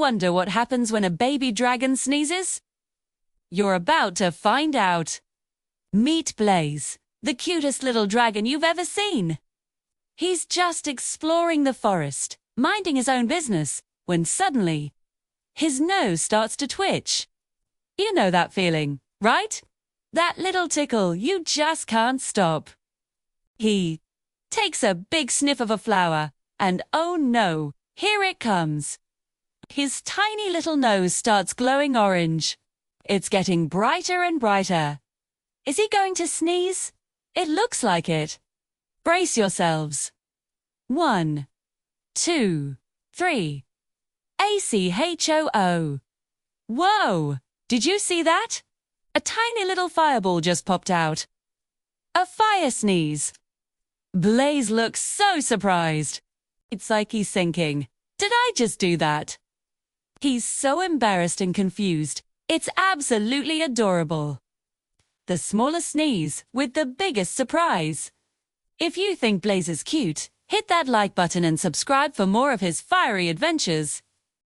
wonder what happens when a baby dragon sneezes? You're about to find out. Meet Blaze, the cutest little dragon you've ever seen. He's just exploring the forest, minding his own business, when suddenly, his nose starts to twitch. You know that feeling, right? That little tickle you just can't stop. He takes a big sniff of a flower, and oh no, here it comes. His tiny little nose starts glowing orange. It's getting brighter and brighter. Is he going to sneeze? It looks like it. Brace yourselves. 1, 2, 3. ACHOO. Whoa! Did you see that? A tiny little fireball just popped out. A fire sneeze. Blaze looks so surprised. It's like he's thinking, did I just do that? He's so embarrassed and confused. It's absolutely adorable. The smallest sneeze with the biggest surprise. If you think Blaze is cute, hit that like button and subscribe for more of his fiery adventures.